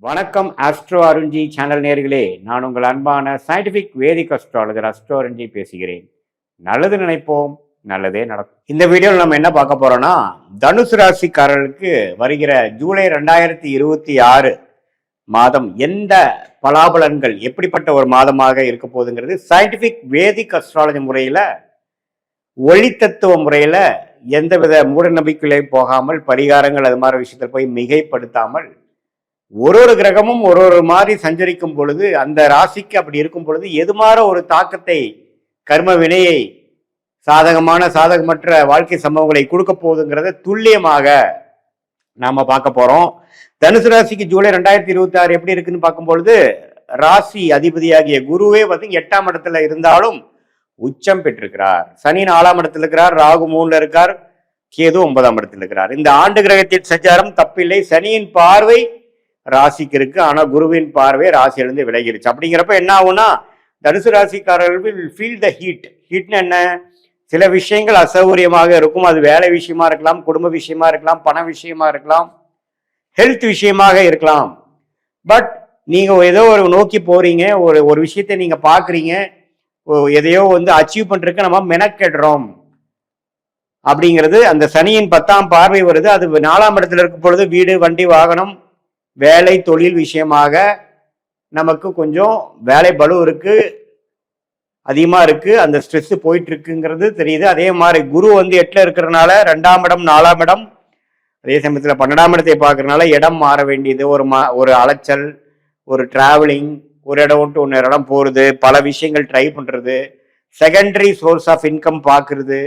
வணக்கம் astro Arunji channel நேர்களே, நான் உங்கள் அன்பான சயின்டிபிக் வேதிக் அஸ்ட்ராலஜர் அஸ்ட்ரோ அருண்ஜி பேசுகிறேன். நல்லது நினைப்போம், நல்லதே நடக்கும். இந்த வீடியோவில் நம்ம என்ன பார்க்க போறோம்னா, தனுசு ராசிக்காரர்களுக்கு வருகிற ஜூலை 2026 மாதம் எந்த பலாபலன்கள் எப்படிப்பட்ட ஒரு மாதமாக இருக்க போகுதுங்கிறது சயின்டிபிக் வேதிக் அஸ்ட்ராலஜி முறையில, ஒளி தத்துவ முறையில எந்தவித மூட நம்பிக்கையிலையும் போகாமல், பரிகாரங்கள் அது மாதிரி விஷயத்தில் போய் மிகைப்படுத்தாமல், ஒரு கிரகமும் ஒரு மாதிரி சஞ்சரிக்கும் பொழுது அந்த ராசிக்கு அப்படி இருக்கும் பொழுது எது மாதிரி ஒரு தாக்கத்தை, கர்ம வினையை, சாதகமற்ற வாழ்க்கை சம்பவங்களை கொடுக்க போகுதுங்கிறத துல்லியமாக நாம பார்க்க போறோம். தனுசு ராசிக்கு ஜூலை 2026 எப்படி இருக்குன்னு பார்க்கும் பொழுது, ராசி அதிபதியாகிய குருவே வந்து 8ஆம் இடத்துல இருந்தாலும் உச்சம் பெற்றிருக்கிறார். சனி 4ஆம் இடத்துல இருக்கிறார், ராகு 3ல இருக்கார், கேது 9ஆம் இடத்துல இருக்கிறார். இந்த ஆண்டு கிரகத்தின் சஞ்சாரம் தப்பில்லை. சனியின் பார்வை ராசிக்கு இருக்கு, ஆனா குருவின் பார்வை ராசியிலிருந்து விலகிருச்சு. அப்படிங்கிறப்ப என்ன ஆகும்னா, தனுசு ராசிக்காரர்கள் ஃபீல் த ஹீட். ஹீட்னு என்ன? சில விஷயங்கள் அசௌகரியமாக இருக்கும். அது வேலை விஷயமா இருக்கலாம், குடும்ப விஷயமா இருக்கலாம், பண விஷயமா இருக்கலாம், ஹெல்த் விஷயமாக இருக்கலாம். பட் நீங்க ஏதோ ஒரு நோக்கி போறீங்க, ஒரு விஷயத்தை நீங்க பாக்குறீங்க, எதையோ வந்து அச்சீவ் பண்றதுக்கு நம்ம மெனக்கெடுறோம் அப்படிங்கிறது. அந்த சனியின் 10ஆம் பார்வை வருது. அது 4ஆம் இடத்துல இருக்கும் பொழுது வீடு, வண்டி, வாகனம், வேலை, தொழில் விஷயமாக நமக்கு கொஞ்சம் வேலை பளு இருக்கு, அதிகமா இருக்கு, அந்த ஸ்ட்ரெஸ் போயிட்டு இருக்குங்கிறது தெரியுது. அதே மாதிரி குரு வந்து 8ல இருக்கிறதுனால 2ஆம் இடம், 4ஆம் இடம், அதே சமயத்தில் 12ஆம் இடத்தை பார்க்கறதுனால இடம் மாற வேண்டியது, ஒரு அலைச்சல், ஒரு டிராவலிங், ஒரு இடம் விட்டு இன்னொரு இடம் போறது, பல விஷயங்கள் ட்ரை பண்றது, செகண்டரி சோர்ஸ் ஆஃப் இன்கம் பார்க்கறது,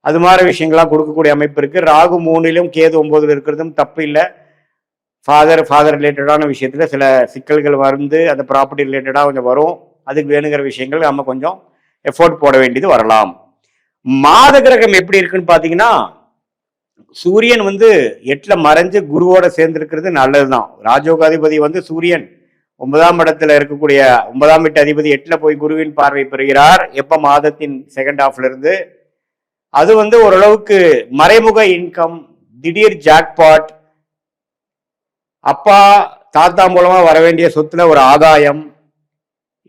அது மாதிரி விஷயங்கள்லாம் கொடுக்கக்கூடிய அமைப்பு இருக்கு. ராகு 3லும் கேது 9ல இருக்கிறதும் தப்பு இல்லை. ஃபாதர் ரிலேட்டடான விஷயத்துல சில சிக்கல்கள் வந்து அந்த ப்ராப்பர்ட்டி ரிலேட்டடா கொஞ்சம் வரும். அதுக்கு வேணுங்கிற விஷயங்கள் நம்ம கொஞ்சம் எஃபோர்ட் போட வேண்டியது வரலாம். மாத கிரகம் எப்படி இருக்குன்னு பாத்தீங்கன்னா, சூரியன் வந்து 8ல மறைஞ்சு குருவோட சேர்ந்து இருக்கிறது நல்லதுதான். ராஜோகாதிபதி வந்து சூரியன் 9ஆம் இடத்துல இருக்கக்கூடிய 9ஆம் வீட்டு அதிபதி 8ல போய் குருவின் பார்வை பெறுகிறார். எப்ப? மாதத்தின் செகண்ட் ஹாஃப்ல இருந்து. அது வந்து ஓரளவுக்கு மறைமுக இன்கம், திடீர் ஜாக்பாட், அப்பா தாத்தா மூலமா வரவேண்டிய சொத்துல ஒரு ஆதாயம்,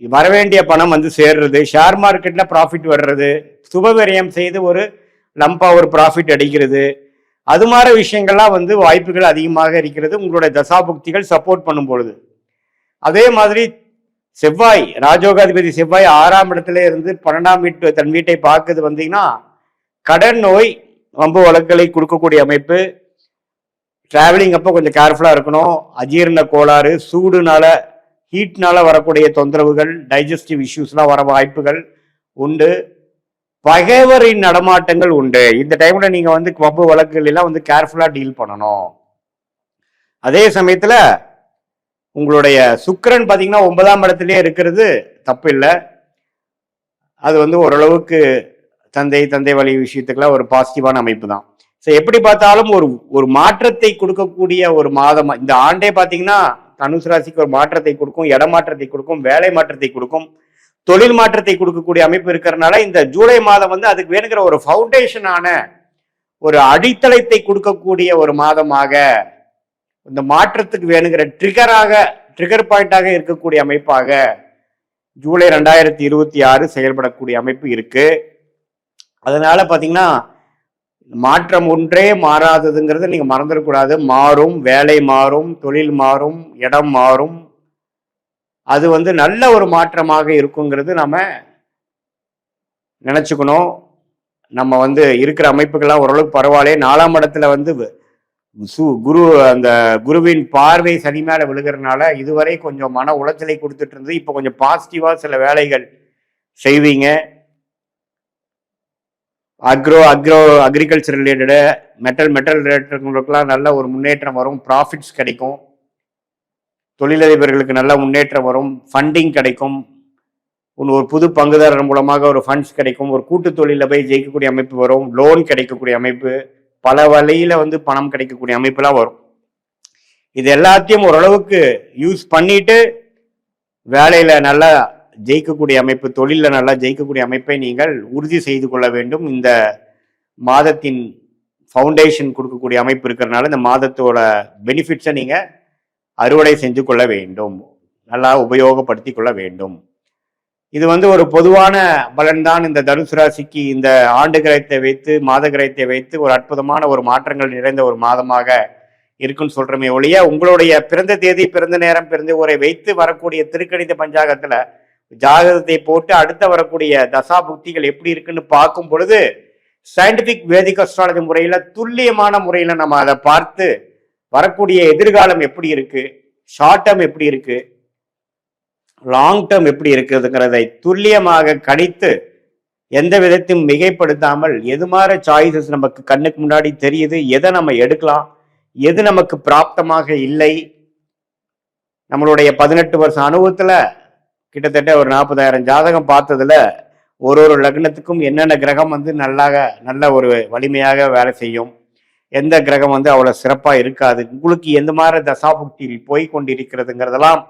வரவேண்டிய பணம் வந்து சேர்றது, ஷேர் மார்க்கெட்ல ப்ராஃபிட் வர்றது, சுபவிரயம் செய்து ஒரு லம்பா ஒரு ப்ராஃபிட் அடிக்கிறது, அது மாதிரி விஷயங்கள்லாம் வந்து வாய்ப்புகள் அதிகமாக இருக்கிறது உங்களுடைய தசாபுக்திகள் சப்போர்ட் பண்ணும் பொழுது. அதே மாதிரி செவ்வாய், ராஜோகாதிபதி செவ்வாய் 6ஆம் இடத்துல இருந்து 12ஆம் வீட்டு தன் வீட்டை பார்க்குது. வந்தீங்கன்னா கடன் நோய், வம்பு வழக்குகளை கொடுக்கக்கூடிய அமைப்பு. டிராவலிங் அப்போ கொஞ்சம் கேர்ஃபுல்லா இருக்கணும். அஜீரண கோளாறு, சூடுனால, ஹீட்னால வரக்கூடிய தொந்தரவுகள், டைஜஸ்டிவ் இஷ்யூஸ்லாம் வர வாய்ப்புகள் உண்டு. பகைவரின் நடமாட்டங்கள் உண்டு. இந்த டைம்ல நீங்க வந்து வம்பு வழக்குகள் எல்லாம் வந்து கேர்ஃபுல்லா டீல் பண்ணணும். அதே சமயத்துல உங்களுடைய சுக்கிரன் பாத்தீங்கன்னா 9ஆம் இடத்துலயே இருக்கிறது தப்பு இல்லை. அது வந்து ஓரளவுக்கு தந்தை வழி விஷயத்துக்குலாம் ஒரு பாசிட்டிவான அமைப்பு தான். எப்படி பார்த்தாலும் ஒரு மாற்றத்தை கொடுக்கக்கூடிய ஒரு மாதம் இந்த ஆண்டே பாத்தீங்கன்னா தனுசு ராசிக்கு ஒரு மாற்றத்தை கொடுக்கும், இடமாற்றத்தை கொடுக்கும், வேலை மாற்றத்தை கொடுக்கும், தொழில் மாற்றத்தை கொடுக்கக்கூடிய அமைப்பு இருக்கிறதுனால இந்த ஜூலை மாதம் வந்து அதுக்கு வேணுங்கிற ஒரு ஃபவுண்டேஷனான ஒரு அடித்தளத்தை கொடுக்கக்கூடிய ஒரு மாதமாக, இந்த மாற்றத்துக்கு வேணுங்கிற ட்ரிகர் பாயிண்டாக இருக்கக்கூடிய அமைப்பாக ஜூலை 2026 செயல்படக்கூடிய அமைப்பு இருக்கு. அதனால பாத்தீங்கன்னா மாற்றம் ஒன்றே மாறாததுங்கிறத நீங்க மறந்துடக்கூடாது. மாறும், வேலை மாறும், தொழில் மாறும், இடம் மாறும். அது வந்து நல்ல ஒரு மாற்றமாக இருக்குங்கிறது நம்ம நினைச்சுக்கணும். நம்ம வந்து இருக்கிற அமைப்புகள்லாம் ஓரளவுக்கு பரவாயில்ல. 4ஆம் இடத்துல வந்து அந்த குருவின் பார்வை சனி மேல விழுகிறதுனால இதுவரை கொஞ்சம் மன உளைச்சலை கொடுத்துட்டு இருந்தது. இப்போ கொஞ்சம் பாசிட்டிவா சில வேலைகள் செய்வீங்க. அக்ரிகல்ச்சர் ரிலேட்டடு, மெட்டல் ரிலேட்டடுங்களுக்கெல்லாம் நல்ல ஒரு முன்னேற்றம் வரும், ப்ராஃபிட்ஸ் கிடைக்கும், தொழிலதிபர்களுக்கு நல்ல முன்னேற்றம் வரும், ஃபண்டிங் கிடைக்கும், ஒரு புது பங்குதாரர் மூலமாக ஒரு ஃபண்ட்ஸ் கிடைக்கும், ஒரு கூட்டு தொழில போய் ஜெயிக்கக்கூடிய அமைப்பு வரும், லோன் கிடைக்கக்கூடிய அமைப்பு, பல வழியில வந்து பணம் கிடைக்கக்கூடிய அமைப்புலாம் வரும். இது எல்லாத்தையும் ஓரளவுக்கு யூஸ் பண்ணிட்டு வேலையில நல்லா ஜெயிக்கக்கூடிய அமைப்பு, தொழில நல்லா ஜெயிக்கக்கூடிய அமைப்பை நீங்கள் உறுதி செய்து கொள்ள வேண்டும். இந்த மாதத்தின் ஃபவுண்டேஷன் கொடுக்கக்கூடிய அமைப்பு இருக்கிறதுனால இந்த மாதத்தோட பெனிஃபிட்ஸை நீங்க அறுவடை செஞ்சு கொள்ள வேண்டும், நல்லா உபயோகப்படுத்தி கொள்ள வேண்டும். இது ஒரு பொதுவான பலன்தான். இந்த தனுசு ராசிக்கு இந்த ஆண்டு கிரகத்தை வைத்து மாத கிரகத்தை வைத்து ஒரு அற்புதமான ஒரு மாற்றங்கள் நிறைந்த ஒரு மாதமாக இருக்குன்னு சொல்றமே ஒழிய, உங்களுடைய பிறந்த தேதி, பிறந்த நேரம், பிறந்த ஊரை வைத்து வரக்கூடிய திருக்கணித பஞ்சாங்கத்துல ஜாதகத்தை போட்டு அடுத்த வரக்கூடிய தசா புக்திகள் எப்படி இருக்குன்னு பார்க்கும் பொழுது சயின்டிபிக் வேதிக் அஸ்ட்ராலஜி முறையில துல்லியமான முறையில நம்ம அதை பார்த்து வரக்கூடிய எதிர்காலம் எப்படி இருக்கு, ஷார்ட் டேர்ம் எப்படி இருக்கு, லாங் டேர்ம் எப்படி இருக்குதுங்கிறதை துல்லியமாக கணித்து எந்த விதத்தையும் மிகைப்படுத்தாமல் எது மாதிரி சாய்ஸஸ் நமக்கு கண்ணுக்கு முன்னாடி தெரியுது, எதை நம்ம எடுக்கலாம், எது நமக்கு பிராப்தமாக இல்லை. நம்மளுடைய 18 வருஷம் அனுபவத்துல கிட்டத்தட்ட ஒரு 40,000 ஜாதகம் பார்த்ததுல ஒரு லக்னத்துக்கும் என்னென்ன கிரகம் நல்ல ஒரு வலிமையாக வேலை செய்யும், எந்த கிரகம் அவ்வளவு சிறப்பா இருக்காது, உங்களுக்கு எந்த மாதிரி தசாபுக்தியில் போய் கொண்டிருக்கிறதுங்கிறதெல்லாம்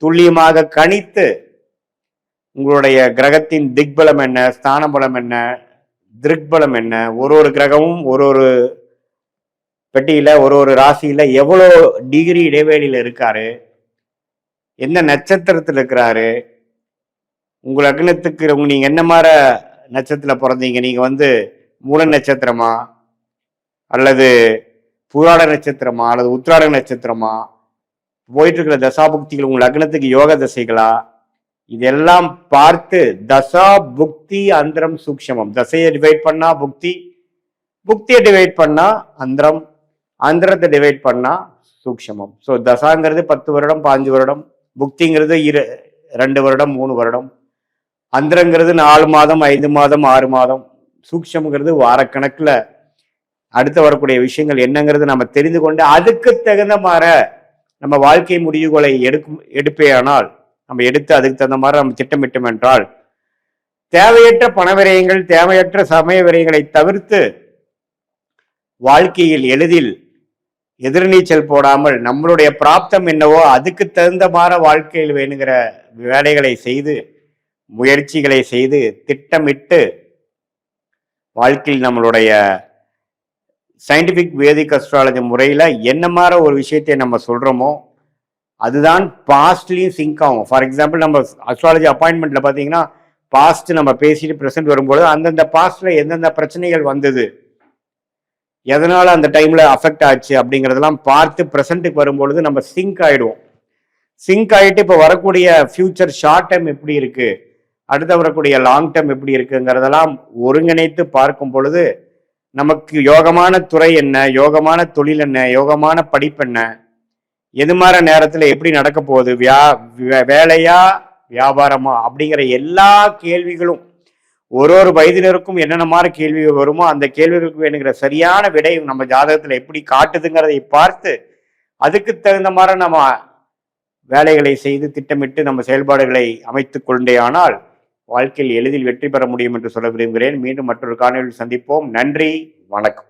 துல்லியமாக கணித்து உங்களுடைய கிரகத்தின் திக்பலம் என்ன, ஸ்தான பலம் என்ன, திருக்பலம் என்ன, ஒரு கிரகமும் ஒரு பெட்டியில ஒரு ராசியில எவ்வளோ டிகிரி இடைவெளியில இருக்காரு, எந்த நட்சத்திரத்தில் இருக்கிறாரு, உங்க லக்னத்துக்கு நீங்க என்ன மாதிரி நட்சத்திரத்துல பிறந்தீங்க, நீங்க மூல நட்சத்திரமா அல்லது பூராட நட்சத்திரமா அல்லது உத்திராட நட்சத்திரமா, போயிட்டு இருக்கிற தசாபுக்திகள் உங்க லக்னத்துக்கு யோக தசைகளா, இதெல்லாம் பார்த்து தசா புக்தி அந்தரம் சூக்ஷமம், தசையை டிவைட் பண்ணா புக்தி, புக்தியை டிவைட் பண்ணா அந்தரம், அந்தரத்தை டிவைட் பண்ணா சூக்ஷமம். ஸோ தசாங்கிறது 10 வருடம் 5 வருடம், புக்திங்கிறது 2 வருடம் 3 வருடம், அந்தரங்கிறது 4 மாதம் 5 மாதம் 6 மாதம், சூக்ஷம்ங்கிறது வாரக்கணக்கில் அடுத்து வரக்கூடிய விஷயங்கள் என்னங்கிறது நம்ம தெரிந்து கொண்டு அதுக்கு தகுந்த மாதிரி நம்ம வாழ்க்கை முடிவுகளை எடுப்பேயானால், நம்ம எடுத்து அதுக்கு தகுந்த மாதிரி நம்ம திட்டமிட்டோம் என்றால் தேவையற்ற பண விரயங்கள், தேவையற்ற சமய விரயங்களை தவிர்த்து வாழ்க்கையில் எளிதில் எதிர்நீச்சல் போடாமல் நம்மளுடைய பிராப்தம் என்னவோ அதுக்கு தகுந்த மாதிரி வாழ்க்கையில் வேணுங்கிற வேலைகளை செய்து, முயற்சிகளை செய்து, திட்டமிட்டு வாழ்க்கையில் நம்மளுடைய சயின்டிபிக் வேதிக் அஸ்ட்ராலஜி முறையில என்ன மாதிரி ஒரு விஷயத்தை நம்ம சொல்றோமோ அதுதான் பாஸ்ட்லயும் சிங்க் ஆகும். ஃபார் எக்ஸாம்பிள், நம்ம அஸ்ட்ராலஜி அப்பாயின்மெண்ட்ல பாத்தீங்கன்னா பாஸ்ட் நம்ம பேசிட்டு ப்ரெசென்ட் வரும்போது அந்தந்த பாஸ்ட்ல எந்தெந்த பிரச்சனைகள் வந்தது, எதனால அந்த டைம்ல அஃபெக்ட் ஆச்சு அப்படிங்கிறதெல்லாம் பார்த்து ப்ரெசென்ட்டுக்கு வரும்பொழுது நம்ம சிங்க் ஆயிடுவோம். சிங்க் ஆகிட்டு இப்போ வரக்கூடிய ஃபியூச்சர் ஷார்ட் டைம் எப்படி இருக்கு, அடுத்த வரக்கூடிய லாங் டேர்ம் எப்படி இருக்குங்கிறதெல்லாம் ஒருங்கிணைத்து பார்க்கும் பொழுது நமக்கு யோகமான துறை என்ன, யோகமான தொழில் என்ன, யோகமான படிப்பு என்ன, எது மாதிரி நேரத்தில் எப்படி நடக்க போகுது, வேலையா வியாபாரமா அப்படிங்கிற எல்லா கேள்விகளும் ஒரு வயதினருக்கும் என்னென்ன மாதிரி கேள்விகள் வருமோ அந்த கேள்விகளுக்கு வேணுங்கிற சரியான விடை நம்ம ஜாதகத்தில் எப்படி காட்டுதுங்கிறதை பார்த்து அதுக்கு தகுந்த மாதிரி நம்ம வேலைகளை செய்து திட்டமிட்டு நம்ம செயல்பாடுகளை அமைத்து கொண்டே ஆனால் வாழ்க்கையில் எளிதில் வெற்றி பெற முடியும் என்று சொல்ல விரும்புகிறேன். மீண்டும் மற்றொரு காணொலியில் சந்திப்போம். நன்றி, வணக்கம்.